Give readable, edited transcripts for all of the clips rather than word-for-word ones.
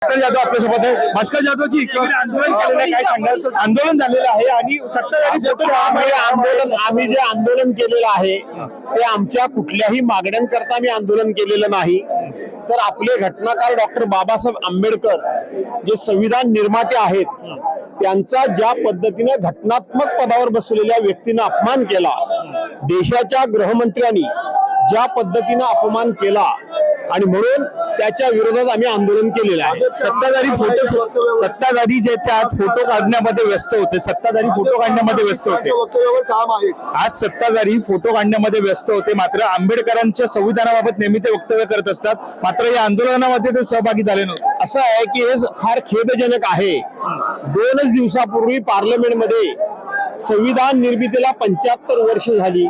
भास्कर जाधव आपल्यासोबत आहे. भास्कर जाधवजी, एकीकडे आंदोलन झालेलं आहे, काय सांगाल? आंदोलन झालेलं आहे आणि आम्ही जे आंदोलन केलेलं आहे ते आमच्या कुठल्याही मागण्यांकरता आम्ही आंदोलन केलेलं नाही, तर आपले घटनाकार डॉक्टर बाबासाहेब आंबेडकर जे संविधान निर्माते आहेत त्यांचा ज्या पद्धतीने घटनात्मक पदावर बसलेल्या व्यक्तीने अपमान केला, देशाच्या गृहमंत्र्यांनी ज्या पद्धतीने अपमान केला आणि म्हणून त्याच्या विरोधात आम्ही आंदोलन केलेलं आहे. सत्ताधारी जे ते आज फोटो काढण्यामध्ये व्यस्त होते, सत्ताधारी फोटो काढण्यामध्ये व्यस्त होते. काम आहे. आज सत्ताधारी फोटो काढण्यामध्ये व्यस्त होते, मात्र आंबेडकरांच्या संविधानाबाबत नेहमी ते वक्तव्य करत असतात, मात्र या आंदोलनामध्ये ते सहभागी झाले नव्हते. असं आहे की हे फार खेदजनक आहे. 2च दिवसापूर्वी पार्लमेंटमध्ये संविधान निर्मितीला 75 वर्ष झाली,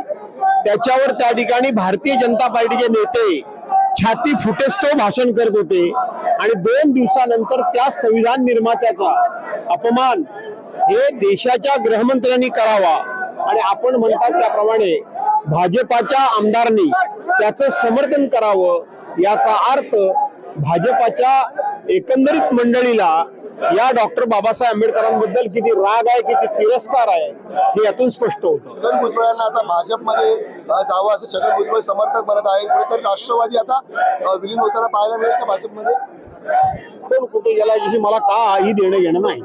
त्याच्यावर त्या ठिकाणी भारतीय जनता पार्टीचे नेते छाती फुटेस्तव भाषण करत होते आणि 2 दिवसानंतर त्या संविधान निर्मात्याचा अपमान हे देशाच्या गृहमंत्र्यांनी करावा आणि आपण म्हणतात त्याप्रमाणे भाजपाच्या आमदारांनी त्याचं समर्थन करावं. याचा अर्थ भाजपाच्या एकंदरीत मंडळीला या डॉक्टर बाबासाहेब आंबेडकरांबद्दल किती राग आहे, किती तिरस्कार आहे हे यातून स्पष्ट होतं. छगन भुजबळांना आता भाजपमध्ये जावं असं छगन भुजबळ समर्थक बनत आहे, कुठेतरी राष्ट्रवादी आता विलीन होताना पाहायला मिळेल का भाजपमध्ये? कोण कुठे गेला याची मला काही देणं घेणं नाही.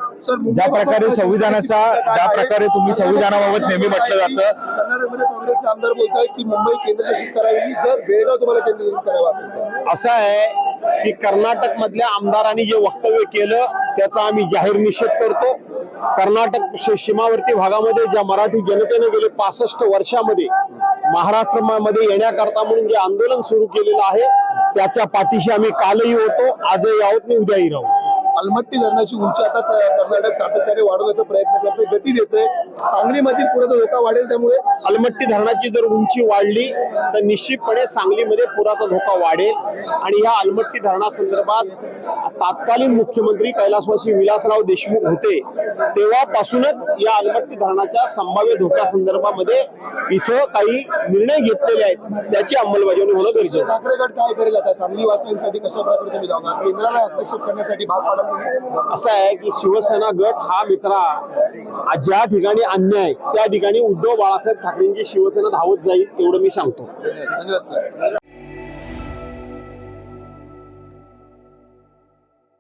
ज्या प्रकारे ज्या प्रकारे तुम्ही संविधानाबाबत नेहमी म्हटलं जातं, कर्नाटकमध्ये काँग्रेसचे आमदार बोलत आहेत की मुंबई केंद्रशासित करावी जर बेळगाव तुम्हाला केंद्रशासित करावं असेल तर. असं आहे की कर्नाटक मधल्या आमदारांनी जे वक्तव्य केलं त्याचा आम्ही जाहीर निषेध करतो. कर्नाटक सीमावर्ती भागामध्ये ज्या मराठी जनतेने गेले 65 वर्षामध्ये महाराष्ट्रामध्ये येण्याकरता म्हणून जे आंदोलन सुरू केलेलं आहे त्याच्या पाठीशी आम्ही कालही होतो, आजही आहोत आणि उद्याही राहू. अलमट्टी धरणाची उंची आता कर्नाटक सातत्याने वाढवण्याचा प्रयत्न करते, गती देते. सांगलीमधील पुराचा धोका वाढेल, त्यामुळे अलमट्टी धरणाची जर उंची वाढली तर निश्चितपणे सांगलीमध्ये पुराचा धोका वाढेल आणि या अलमट्टी धरणासंदर्भात तत्कालीन मुख्यमंत्री कैलासवासी विलासराव देशमुख होते तेव्हापासूनच या अलमट्टी धरणाच्या संभाव्य धोक्यासंदर्भामध्ये इथं काही निर्णय घेतलेले आहेत, त्याची अंमलबजावणी होणं गरजेचं आहे. ठाकरे गट काय करेल आता सांगली वासियांसाठी? कशा प्रकारे तुम्ही जाणार? केंद्राला हस्तक्षेप करण्यासाठी भाग पाडाल तुम्ही? असं आहे की शिवसेना गट हा मित्रा ज्या ठिकाणी अन्याय त्या ठिकाणी उद्धव बाळासाहेब ठाकरेंची शिवसेना धावत जाईल एवढं मी सांगतो. धन्यवाद सर.